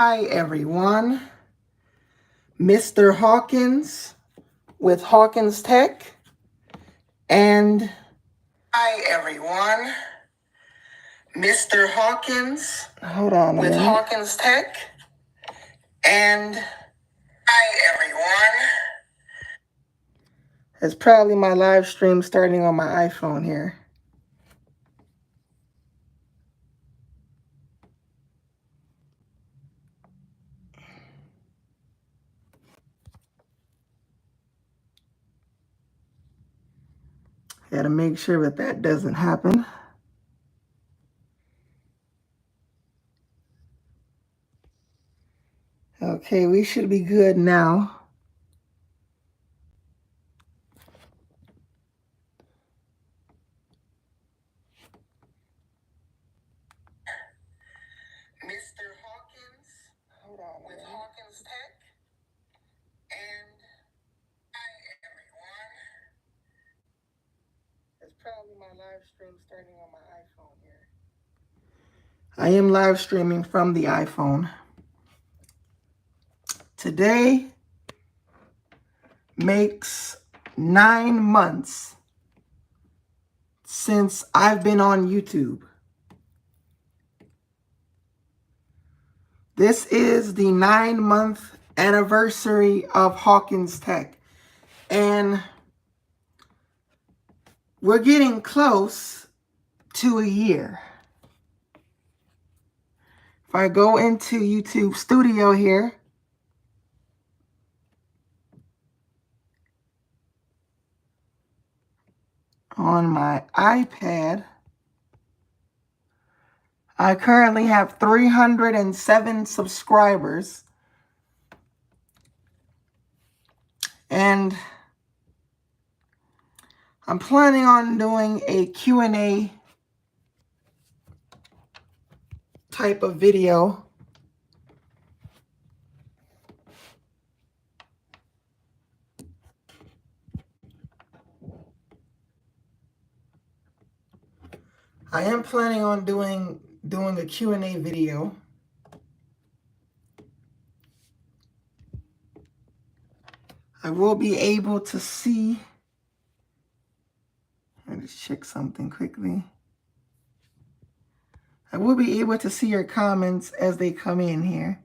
Hi everyone, Mr. Hawkins with Hawkins Tech, and hi everyone, Mr. Hawkins Hold on a with minute. Hawkins Tech, and hi everyone. It's probably my live stream starting on my iPhone here. Gotta make sure that doesn't happen. Okay, we should be good now. Mr. Hawkins with Hawkins Tech, and hi everyone. It's probably my live stream starting on my iPhone here. I am live streaming from the iPhone. Today makes 9 months since I've been on YouTube. This is the 9-month anniversary of Hawkins Tech. And we're getting close to a year. If I go into YouTube Studio here, on my iPad, I currently have 307 subscribers. And I'm planning on doing a Q&A type of video. I am planning on doing a Q&A video. I will be able to see. Let me just check something quickly. I will be able to see your comments as they come in here.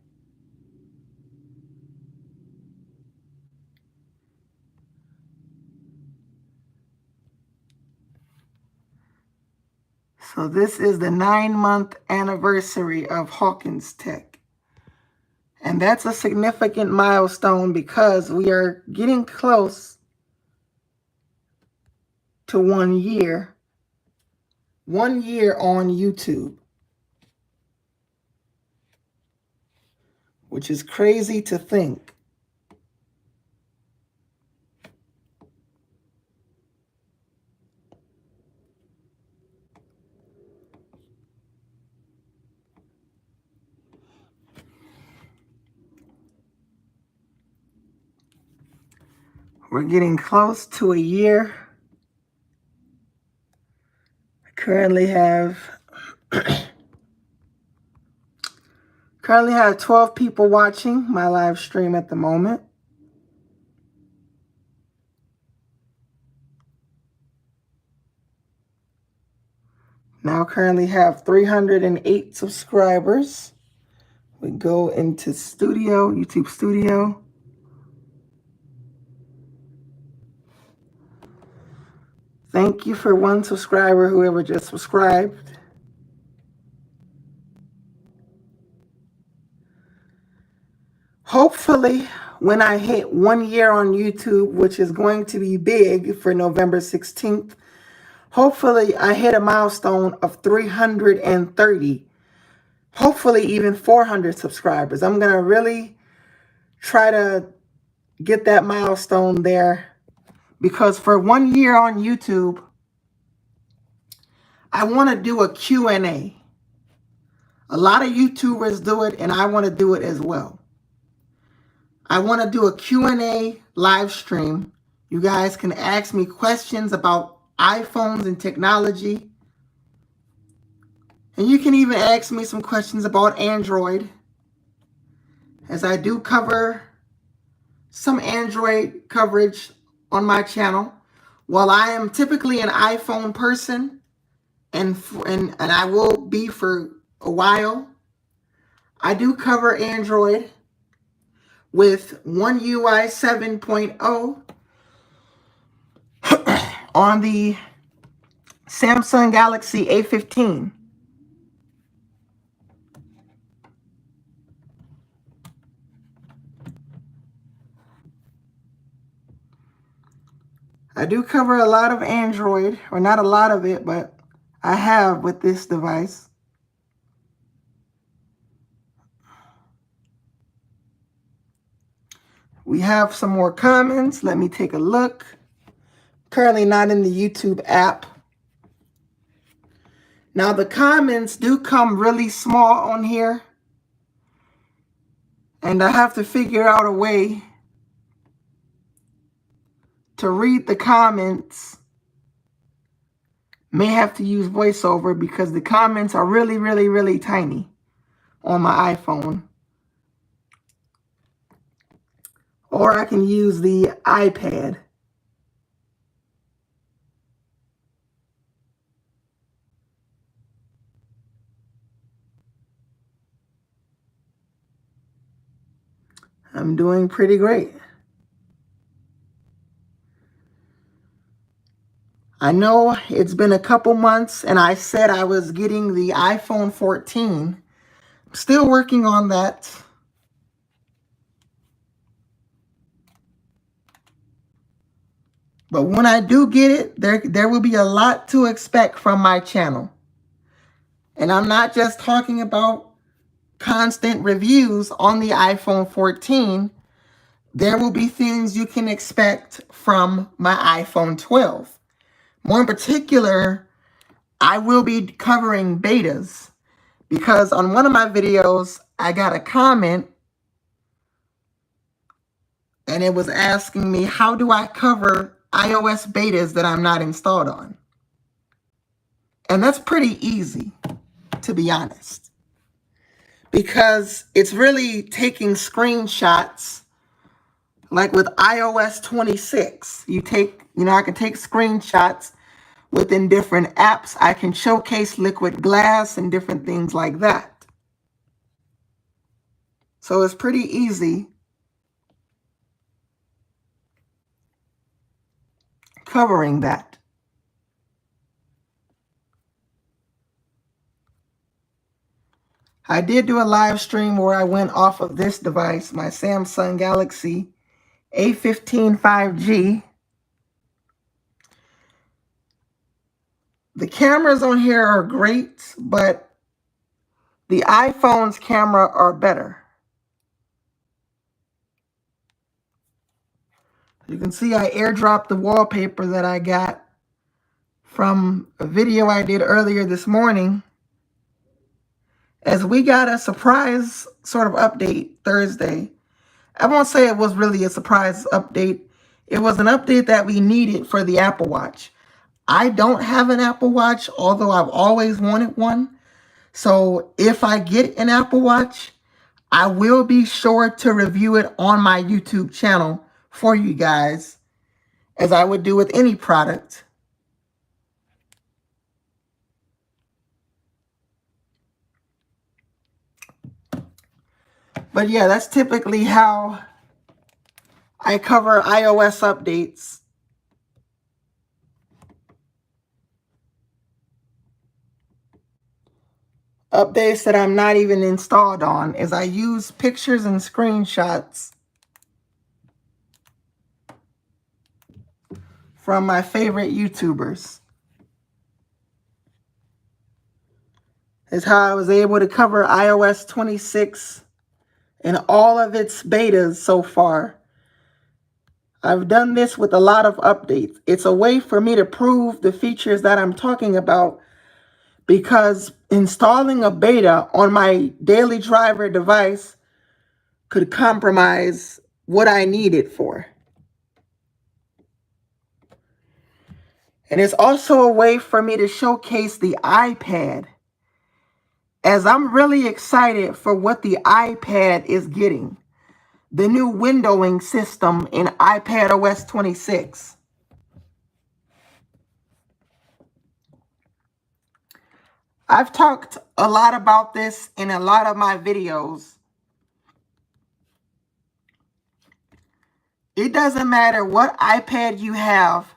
So this is the 9-month anniversary of Hawkins Tech. And that's a significant milestone because we are getting close to 1 year. 1 year on YouTube. Which is crazy to think. We're getting close to a year. I currently have 12 people watching my live stream at the moment. Now currently have 308 subscribers. We go into Studio, YouTube Studio. Thank you for 1 subscriber, whoever just subscribed. Hopefully, when I hit 1 year on YouTube, which is going to be big for November 16th, hopefully I hit a milestone of 330. Hopefully even 400 subscribers. I'm going to really try to get that milestone there. Because for 1 year on YouTube, I want to do a Q&A. A lot of YouTubers do it, and I want to do it as well. I want to do a Q&A live stream. You guys can ask me questions about iPhones and technology. And you can even ask me some questions about Android. as I do cover some Android coverage on my channel. While I am typically an iPhone person, and I will be for a while, I do cover Android with One UI 7.0 on the Samsung Galaxy A15. I do cover a lot of Android, or not a lot of it, but I have with this device. We have some more comments. Let me take a look. Currently not in the YouTube app. Now the comments do come really small on here, and I have to figure out a way to read the comments. May have to use voiceover because the comments are really, really, really tiny on my iPhone. Or I can use the iPad. I'm doing pretty great. I know it's been a couple months and I said I was getting the iPhone 14. I'm still working on that. But when I do get it, there will be a lot to expect from my channel. And I'm not just talking about constant reviews on the iPhone 14. There will be things you can expect from my iPhone 12. More in particular, I will be covering betas because on one of my videos, I got a comment and it was asking me, how do I cover iOS betas that I'm not installed on? And that's pretty easy, to be honest, because it's really taking screenshots. Like with iOS 26, I can take screenshots within different apps. I can showcase liquid glass and different things like that. So it's pretty easy covering that. I did do a live stream where I went off of this device, my Samsung Galaxy A15 5G. The cameras on here are great, but the iPhone's camera are better. You can see I airdropped the wallpaper that I got from a video I did earlier this morning, as we got a surprise sort of update Thursday. I won't say it was really a surprise update. It was an update that we needed for the Apple Watch. I don't have an Apple Watch, although I've always wanted one. So if I get an Apple Watch, I will be sure to review it on my YouTube channel for you guys, as I would do with any product. But yeah, that's typically how I cover iOS updates. Updates that I'm not even installed on, is I use pictures and screenshots from my favorite YouTubers. Is how I was able to cover iOS 26 and all of its betas so far. I've done this with a lot of updates. It's a way for me to prove the features that I'm talking about, because installing a beta on my daily driver device could compromise what I need it for. And it's also a way for me to showcase the iPad, as I'm really excited for what the iPad is getting. the new windowing system in iPad OS 26. I've talked a lot about this in a lot of my videos. It doesn't matter what iPad you have,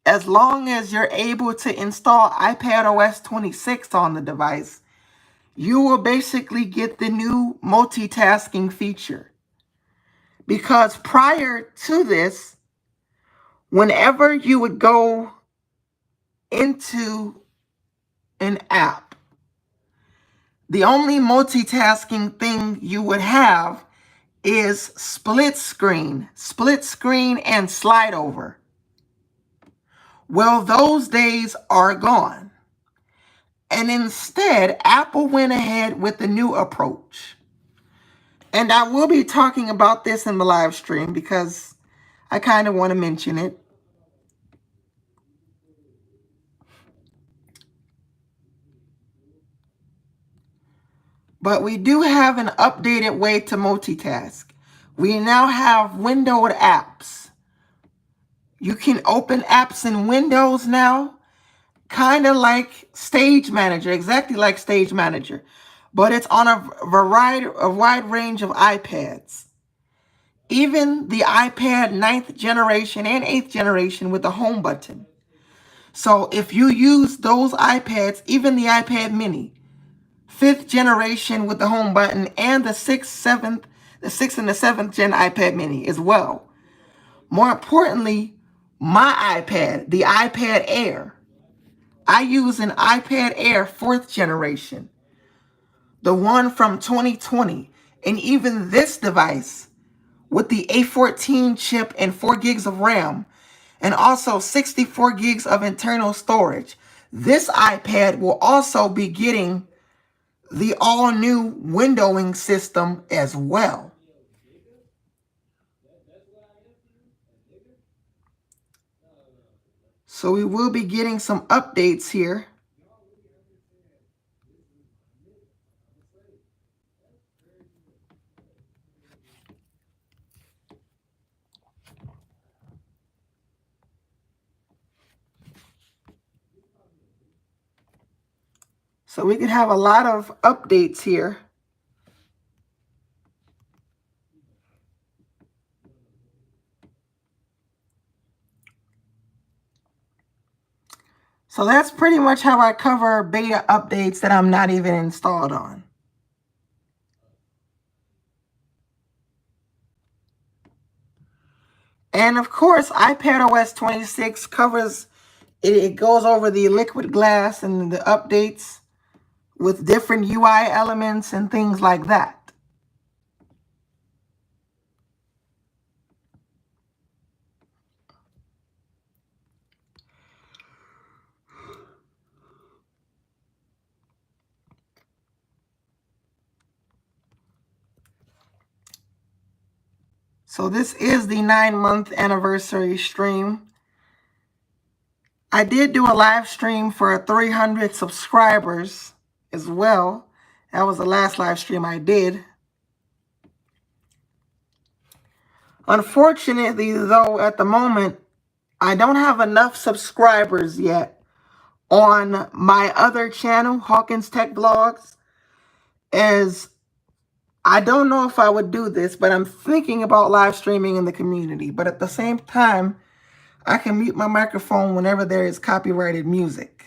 as long as you're able to install iPad OS 26 on the device, you will basically get the new multitasking feature. Because prior to this, whenever you would go into an app, the only multitasking thing you would have is split screen and slide over. Well, those days are gone. And instead, Apple went ahead with the new approach. And I will be talking about this in the live stream because I kind of want to mention it. But we do have an updated way to multitask. We now have windowed apps. You can open apps in Windows now, kind of like Stage Manager, exactly like Stage Manager. But it's on a wide range of iPads. Even the iPad 9th generation and 8th generation with the home button. So if you use those iPads, even the iPad mini, 5th generation with the home button, and the 6th and the 7th gen iPad mini as well. More importantly, my iPad, the iPad Air. I use an iPad Air 4th generation, the one from 2020. And even this device with the A14 chip and 4 gigs of RAM, and also 64 gigs of internal storage. This iPad will also be getting the all-new windowing system as well. So we will be getting some updates here. So we could have a lot of updates here. So that's pretty much how I cover beta updates that I'm not even installed on. And of course, iPad OS 26 covers, it goes over the liquid glass and the updates with different UI elements and things like that. So this is the 9-month anniversary stream. I did do a live stream for 300 subscribers as well. That was the last live stream I did. Unfortunately, though, at the moment, I don't have enough subscribers yet on my other channel, Hawkins Tech Vlogs, as I don't know if I would do this, but I'm thinking about live streaming in the community. But at the same time, I can mute my microphone whenever there is copyrighted music.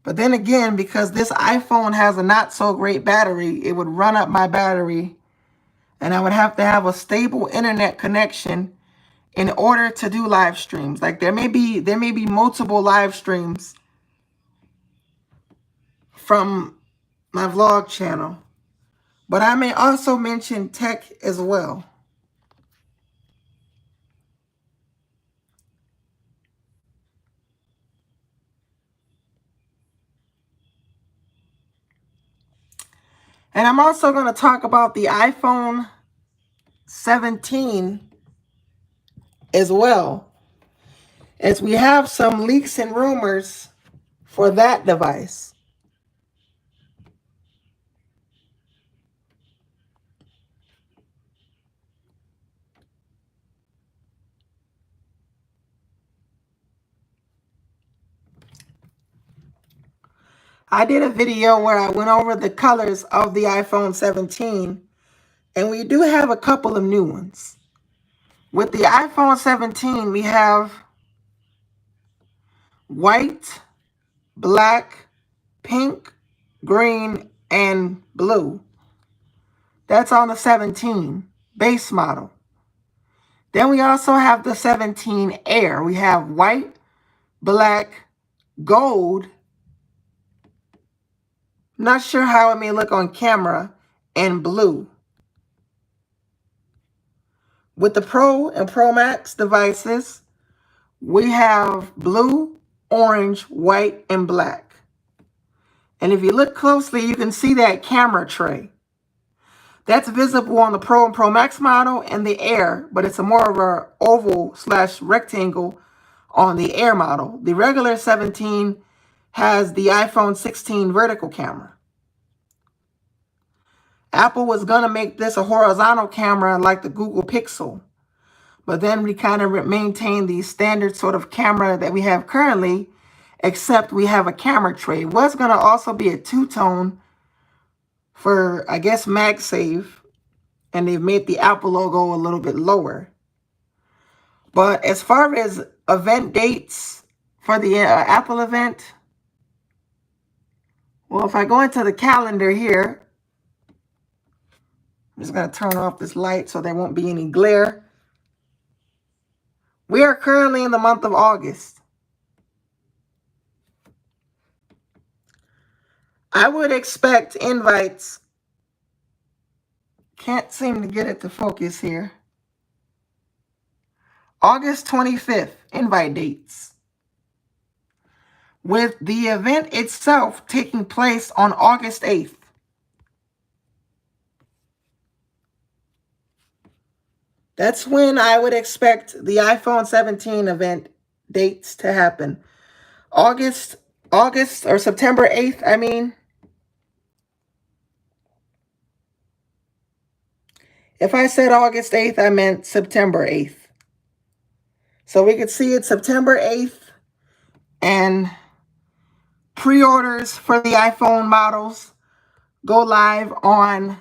But then again, because this iPhone has a not so great battery, it would run up my battery and I would have to have a stable internet connection in order to do live streams. Like there may be multiple live streams from my vlog channel, but I may also mention tech as well. And I'm also going to talk about the iPhone 17 as well, as we have some leaks and rumors for that device. I did a video where I went over the colors of the iPhone 17, and we do have a couple of new ones. With the iPhone 17, we have white, black, pink, green, and blue. That's on the 17 base model. Then we also have the 17 Air. We have white, black, gold. Not sure how it may look on camera, and blue. With the Pro and Pro Max devices, we have blue, orange, white, and black. And if you look closely, you can see that camera tray. That's visible on the Pro and Pro Max model and the Air, but it's a more of a oval/rectangle on the Air model. The regular 17 has the iPhone 16 vertical camera. Apple was going to make this a horizontal camera like the Google Pixel, but then we kind of maintain the standard sort of camera that we have currently, except we have a camera tray. It was going to also be a two-tone for, I guess, MagSafe, and they've made the Apple logo a little bit lower. But as far as event dates for the Apple event, well, if I go into the calendar here, I'm just going to turn off this light so there won't be any glare. We are currently in the month of August. I would expect invites. Can't seem to get it to focus here. August 25th, invite dates. With the event itself taking place on August 8th. That's when I would expect the iPhone 17 event dates to happen. August or September 8th, I mean. If I said August 8th, I meant September 8th. So we could see it September 8th, and pre-orders for the iPhone models go live on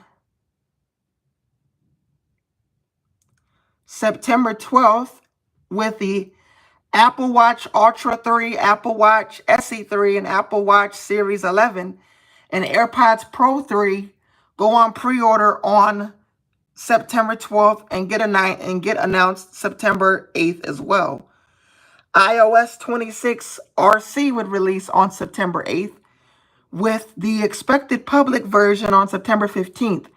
September 12th with the Apple Watch Ultra 3, Apple Watch SE 3, and Apple Watch Series 11, and AirPods Pro 3 go on pre-order on September 12th and get announced September 8th as well. iOS 26 RC would release on September 8th, with the expected public version on September 15th,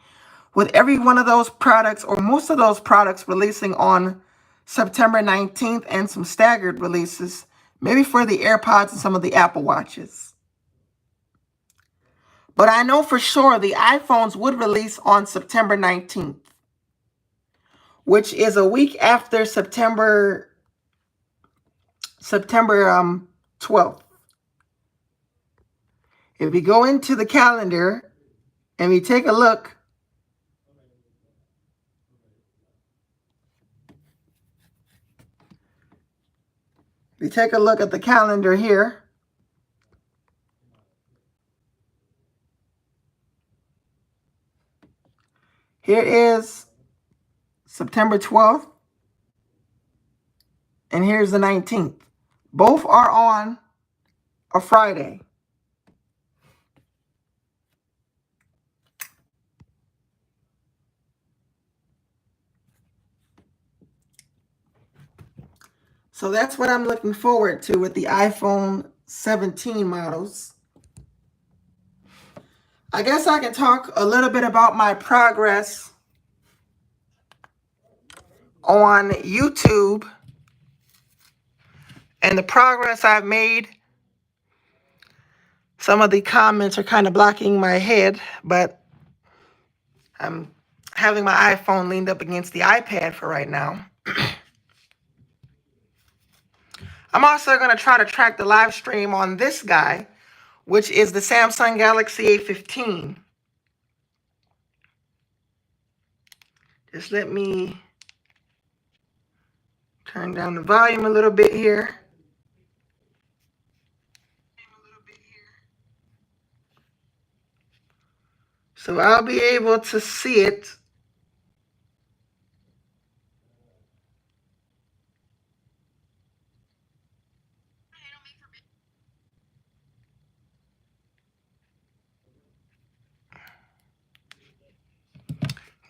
with every one of those products or most of those products releasing on September 19th and some staggered releases, maybe for the AirPods and some of the Apple Watches. But I know for sure the iPhones would release on September 19th, which is a week after September 12th. If we go into the calendar and we take a look, at the calendar here, here is September 12th, and here's the 19th. Both are on a Friday. So that's what I'm looking forward to with the iPhone 17 models. I guess I can talk a little bit about my progress on YouTube and the progress I've made. Some of the comments are kind of blocking my head, but I'm having my iPhone leaned up against the iPad for right now. I'm also going to try to track the live stream on this guy, which is the Samsung Galaxy A15. Just let me turn down the volume a little bit here. So I'll be able to see it.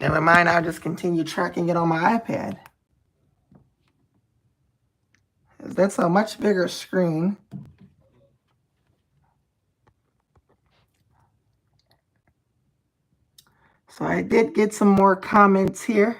Never mind, I'll just continue tracking it on my iPad. That's a much bigger screen. So I did get some more comments here.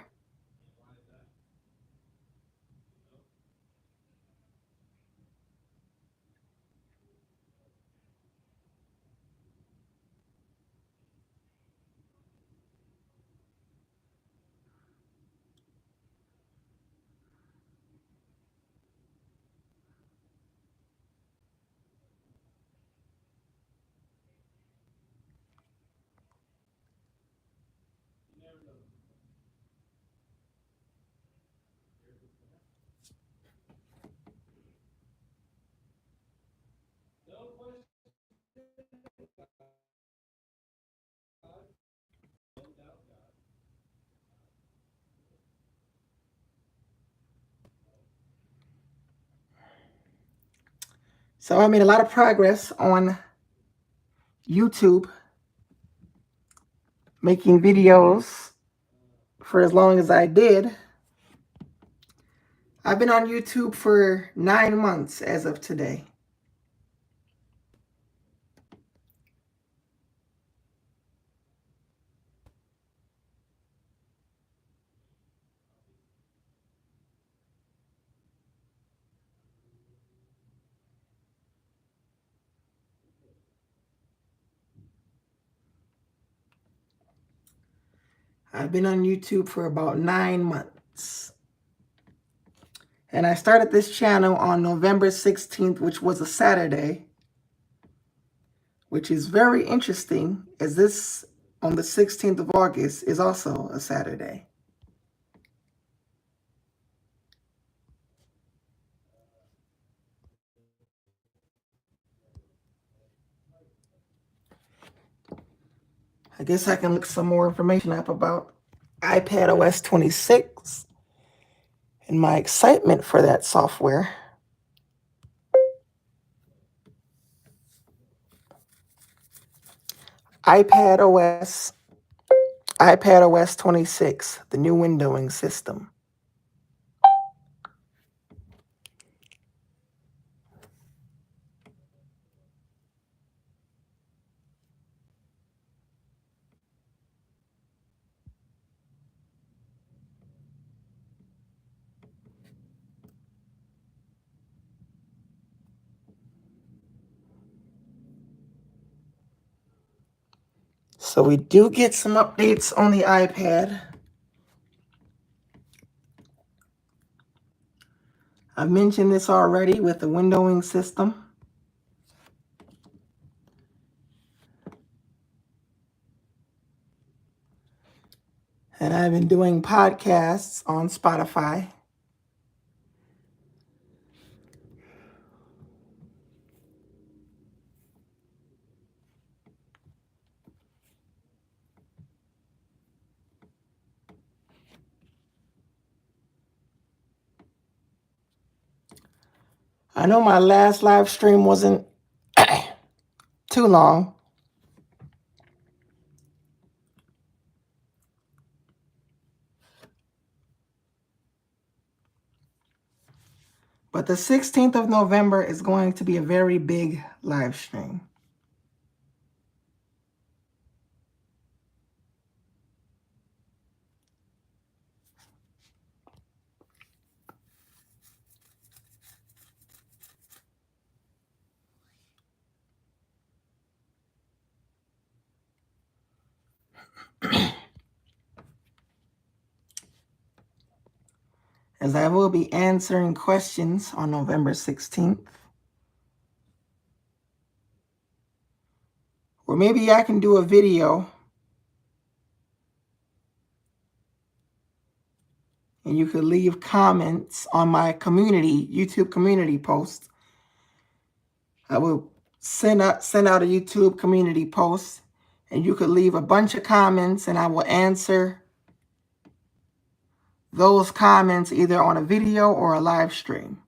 So I made a lot of progress on YouTube, making videos for as long as I did. I've been on YouTube for 9 months as of today. I've been on YouTube for about 9 months. And I started this channel on November 16th, which was a Saturday, which is very interesting, as this on the 16th of August is also a Saturday. I guess I can look some more information up about iPad OS 26 and my excitement for that software. iPad OS 26, the new windowing system. So we do get some updates on the iPad. I've mentioned this already with the windowing system. And I've been doing podcasts on Spotify. I know my last live stream wasn't too long. But the 16th of November is going to be a very big live stream. As I will be answering questions on November 16th. Or maybe I can do a video and you could leave comments on my YouTube community post. I will send out a YouTube community post, And you could leave a bunch of comments and I will answer those comments either on a video or a live stream.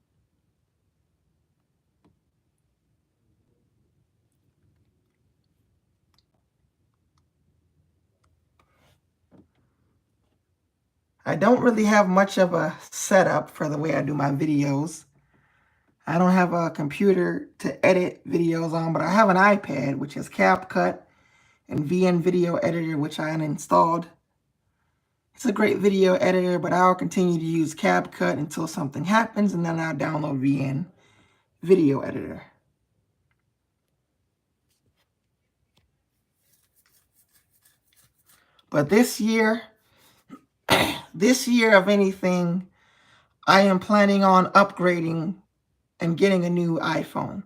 I don't really have much of a setup for the way I do my videos. I don't have a computer to edit videos on, but I have an iPad, which is CapCut and VN Video Editor, which I uninstalled. It's a great video editor, but I'll continue to use CapCut until something happens, and then I'll download VN Video Editor. But this year of anything, I am planning on upgrading and getting a new iPhone.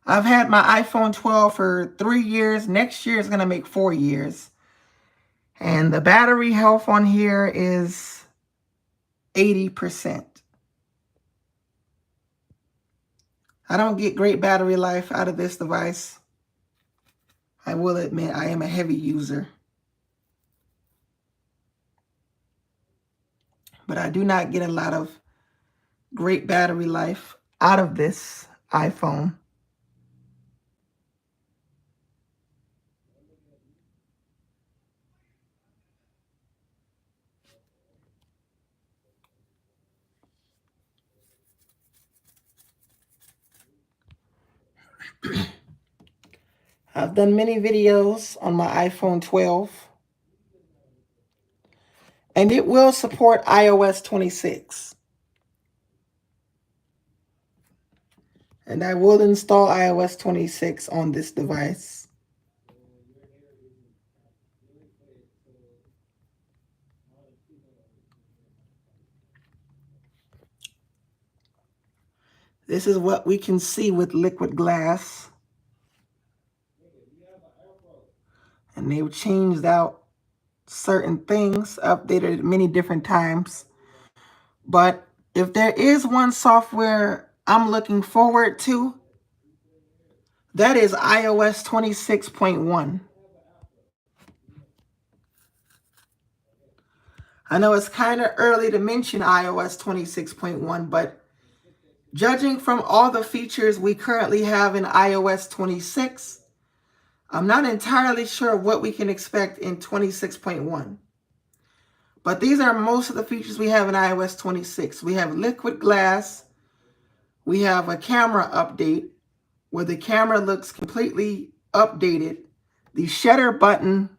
I've had my iPhone 12 for 3 years. Next year is going to make 4 years. And the battery health on here is 80%. I don't get great battery life out of this device. I will admit I am a heavy user. But I do not get a lot of great battery life out of this iPhone. I've done many videos on my iPhone 12. And it will support iOS 26. And I will install iOS 26 on this device. This is what we can see with liquid glass. And they've changed out certain things, updated it many different times. But if there is one software I'm looking forward to, that is iOS 26.1. I know it's kind of early to mention iOS 26.1, but judging from all the features we currently have in iOS 26, I'm not entirely sure what we can expect in 26.1. But these are most of the features we have in iOS 26. We have liquid glass. We have a camera update where the camera looks completely updated. The shutter button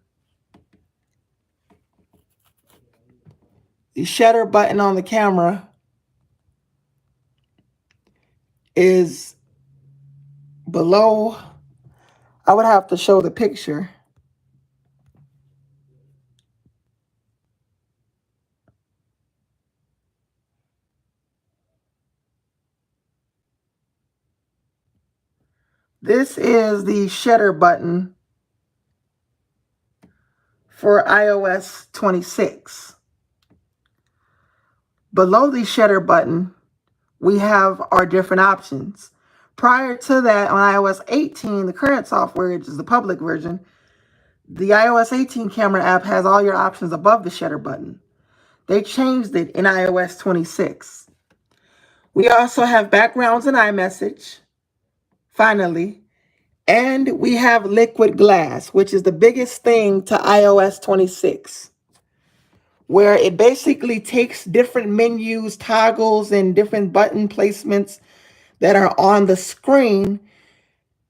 on the camera is below. I would have to show the picture. This is the shutter button for iOS 26. Below the shutter button, we have our different options. Prior to that, on iOS 18, the current software, which is the public version, the iOS 18 camera app has all your options above the shutter button. They changed it in iOS 26. We also have backgrounds in iMessage, finally, and we have liquid glass, which is the biggest thing to iOS 26, where it basically takes different menus, toggles, and different button placements that are on the screen,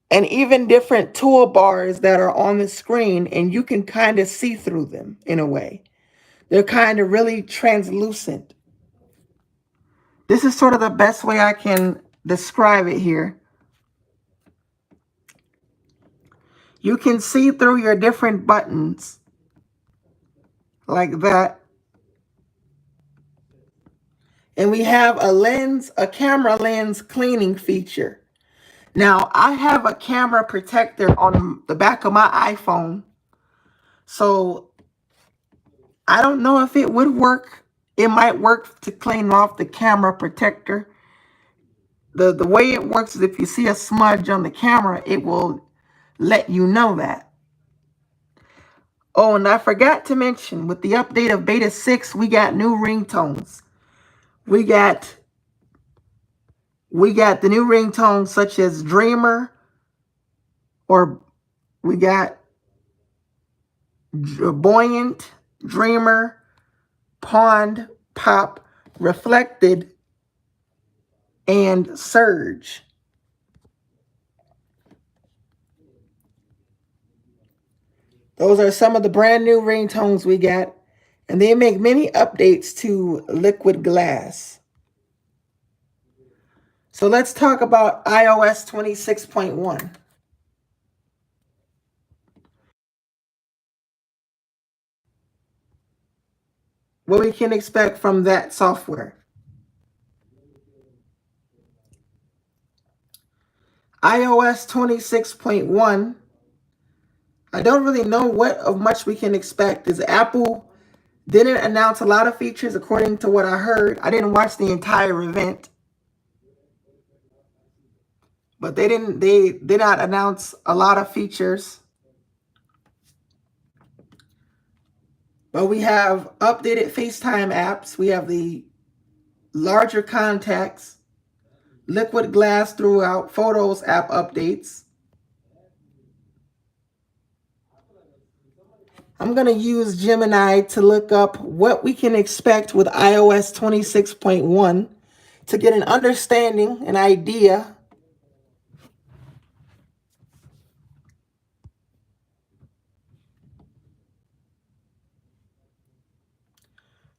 and even different toolbars that are on the screen, and you can kind of see through them in a way. They're kind of really translucent. This is sort of the best way I can describe it here. You can see through your different buttons like that. And we have a camera lens cleaning feature. Now, I have a camera protector on the back of my iPhone, so I don't know if it would work. It might work to clean off the camera protector. The way it works is if you see a smudge on the camera, it will let you know that. Oh, and I forgot to mention, with the update of Beta 6, we got new ringtones. We got the new ringtones such as Dreamer, or we got Buoyant, Dreamer, Pond, Pop, Reflected, and Surge. Those are some of the brand new ringtones we got, and they make many updates to Liquid Glass. So let's talk about iOS 26.1. What we can expect from that software. iOS 26.1, I don't really know what of much we can expect, as Apple didn't announce a lot of features according to what I heard. I didn't watch the entire event, but they did not announce a lot of features. But we have updated FaceTime apps. We have the larger contacts, Liquid Glass throughout, Photos app updates. I'm going to use Gemini to look up what we can expect with iOS 26.1 to get an understanding, an idea.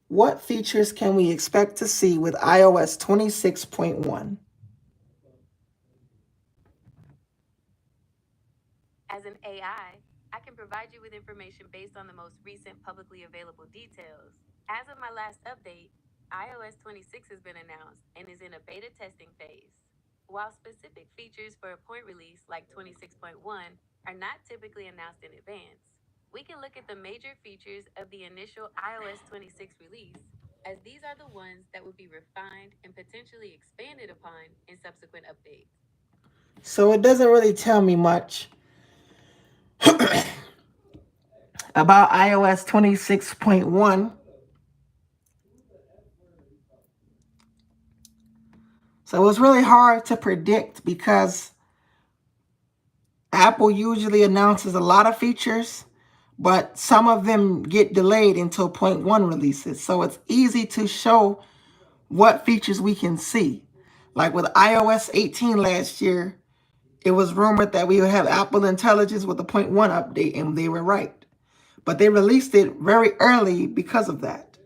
What features can we expect to see with iOS 26.1? As an AI, I can provide you with information based on the most recent publicly available details. As of my last update, iOS 26 has been announced and is in a beta testing phase. While specific features for a point release like 26.1 are not typically announced in advance, we can look at the major features of the initial iOS 26 release, as these are the ones that would be refined and potentially expanded upon in subsequent updates. So it doesn't really tell me much about iOS 26.1. So it's really hard to predict because Apple usually announces a lot of features, but some of them get delayed until 0.1 releases. So it's easy to show what features we can see. Like with iOS 18 last year, it was rumored that we would have Apple Intelligence with the 0.1 update, and they were right. But they released it very early because of that.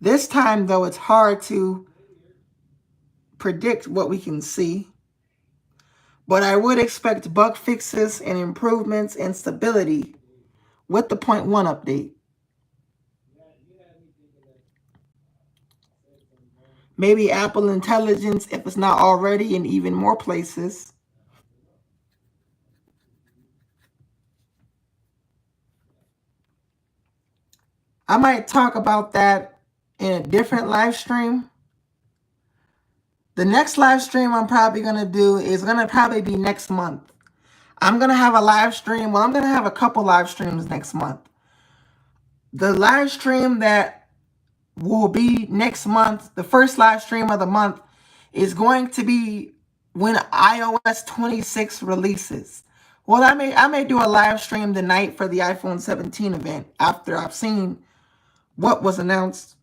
This time, though, it's hard to predict what we can see. But I would expect bug fixes and improvements and stability with the 0.1 update. Maybe Apple Intelligence, if it's not already, in even more places. I might talk about that in a different live stream. The next live stream I'm probably going to do is going to probably be next month. I'm going to have a live stream. Well, I'm going to have a couple live streams next month. The live stream that will be next month, the first live stream of the month, is going to be when iOS 26 releases. Well, I may do a live stream the night for the iPhone 17 event after I've seen what was announced.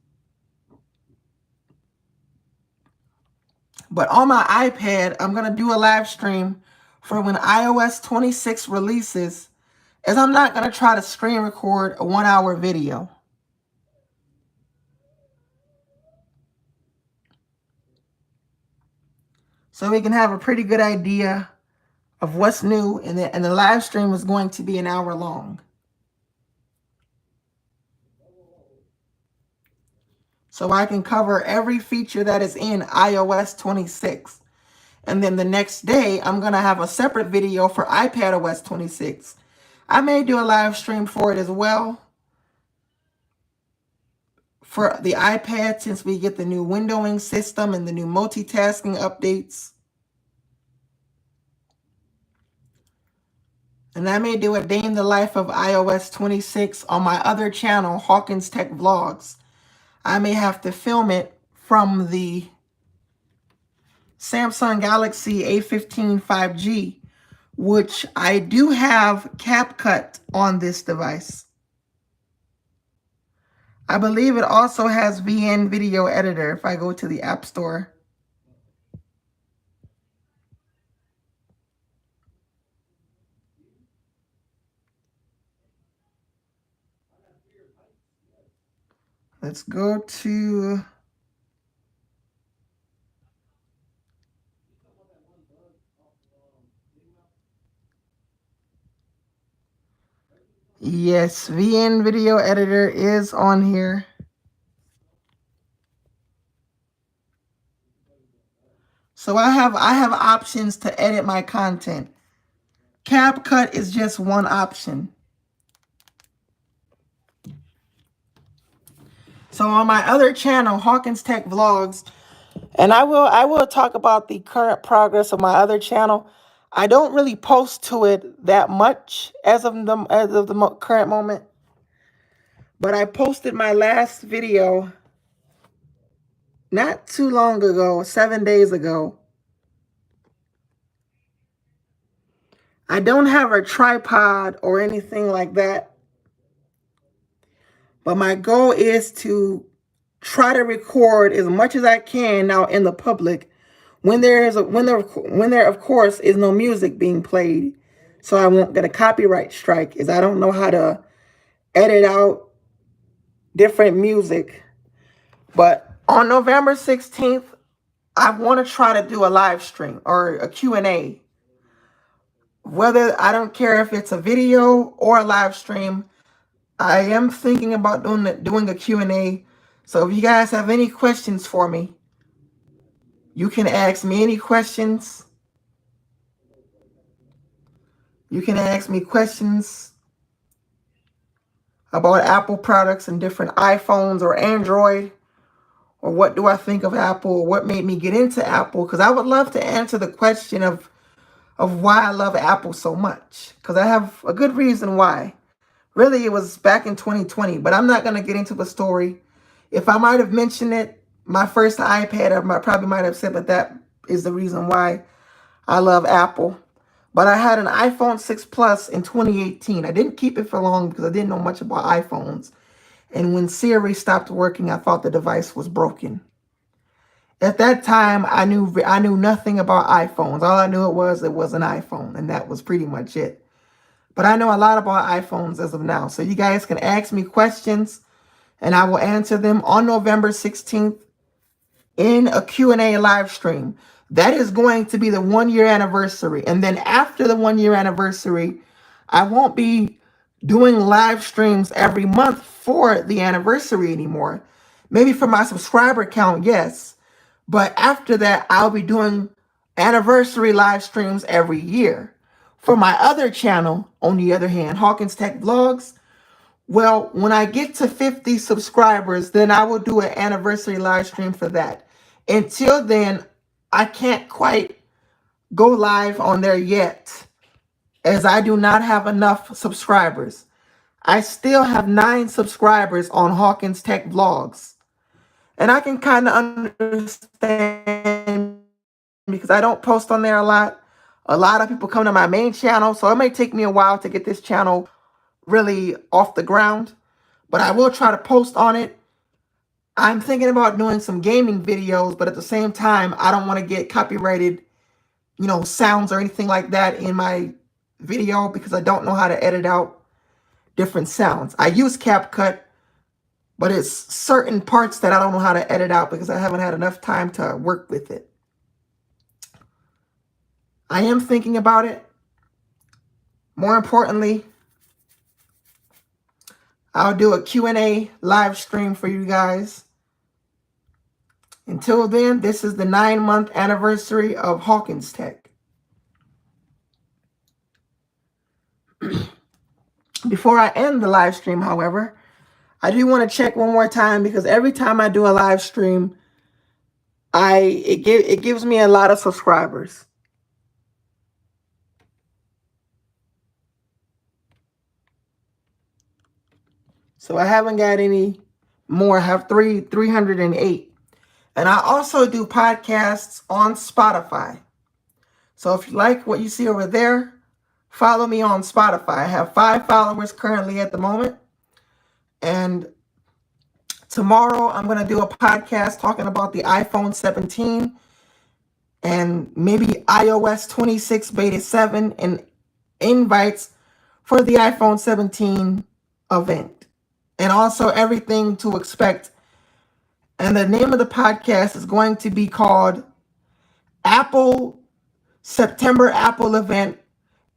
But on my iPad, I'm going to do a live stream for when iOS 26 releases, as I'm not going to try to screen record a 1-hour video. So we can have a pretty good idea of what's new, and the live stream is going to be an hour long. So I can cover every feature that is in iOS 26. And then the next day, I'm going to have a separate video for iPadOS 26. I may do a live stream for it as well. For the iPad, since we get the new windowing system and the new multitasking updates. And I may do a day in the life of iOS 26 on my other channel, Hawkins Tech Vlogs. I may have to film it from the Samsung Galaxy A15 5G, which I do have CapCut on this device. I believe it also has VN Video Editor if I go to the App Store. Let's go to... Yes, VN Video Editor is on here. So I have options to edit my content. CapCut is just one option. So on my other channel, Hawkins Tech Vlogs, and I will talk about the current progress of my other channel. I don't really post to it that much as of the current moment, but I posted my last video not too long ago, 7 days ago. I don't have a tripod or anything like that, but my goal is to try to record as much as I can now in the public when there of course is no music being played, so I won't get a copyright strike, as I don't know how to edit out different music. But on November 16th, I want to try to do a live stream or a Q&A. Whether, I don't care if it's a video or a live stream, I am thinking about doing a Q&A. So if you guys have any questions for me, you can ask me any questions. You can ask me questions about Apple products and different iPhones or Android, or what do I think of Apple, or what made me get into Apple, because I would love to answer the question of why I love Apple so much, because I have a good reason why. Really, it was back in 2020, but I'm not going to get into the story. If I might have mentioned it, my first iPad, I probably might have said, but that is the reason why I love Apple. But I had an iPhone 6 Plus in 2018. I didn't keep it for long because I didn't know much about iPhones. And when Siri stopped working, I thought the device was broken. At that time, I knew nothing about iPhones. All I knew it was an iPhone, and that was pretty much it. But I know a lot about iPhones as of now. So you guys can ask me questions, and I will answer them on November 16th in a Q&A live stream. That is going to be the 1-year anniversary. And then after the 1-year anniversary, I won't be doing live streams every month for the anniversary anymore. Maybe for my subscriber count, yes. But after that, I'll be doing anniversary live streams every year. For my other channel, on the other hand, Hawkins Tech Vlogs, well, when I get to 50 subscribers, then I will do an anniversary live stream for that. Until then, I can't quite go live on there yet, as I do not have enough subscribers. I still have 9 subscribers on Hawkins Tech Vlogs. And I can kind of understand, because I don't post on there a lot. A lot of people come to my main channel, so it may take me a while to get this channel really off the ground. But I will try to post on it. I'm thinking about doing some gaming videos, but at the same time, I don't want to get copyrighted, sounds or anything like that in my video, because I don't know how to edit out different sounds. I use CapCut, but it's certain parts that I don't know how to edit out because I haven't had enough time to work with it. I am thinking about it. More importantly, I'll do a Q&A live stream for you guys. Until then, this is the 9-month anniversary of Hawkins Tech. Before I end the live stream, however, I do want to check one more time, because every time I do a live stream, it gives me a lot of subscribers. So I haven't got any more. I have 308. And I also do podcasts on Spotify. So if you like what you see over there, follow me on Spotify. I have 5 followers currently at the moment. And tomorrow I'm going to do a podcast talking about the iPhone 17 and maybe iOS 26 beta 7 and invites for the iPhone 17 event. And also everything to expect. And the name of the podcast is going to be called September Apple event,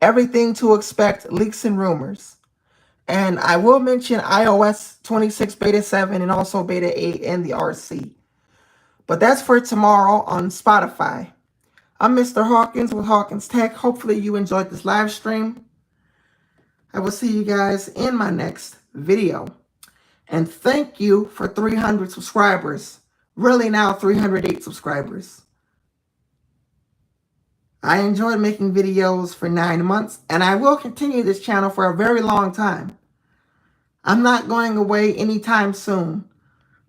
everything to expect, leaks and rumors. And I will mention iOS 26 beta 7 and also beta 8 and the RC. But that's for tomorrow on Spotify. I'm Mr. Hawkins with Hawkins Tech. Hopefully you enjoyed this live stream. I will see you guys in my next video. And thank you for 300 subscribers. Really now 308 subscribers. I enjoyed making videos for 9 months, and I will continue this channel for a very long time. I'm not going away anytime soon,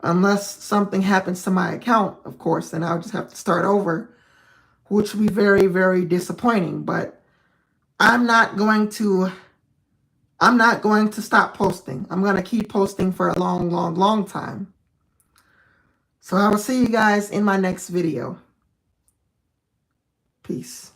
unless something happens to my account, of course, then I'll just have to start over, which will be very, very disappointing. But I'm not going to stop posting. I'm going to keep posting for a long, long, long time. So I will see you guys in my next video. Peace.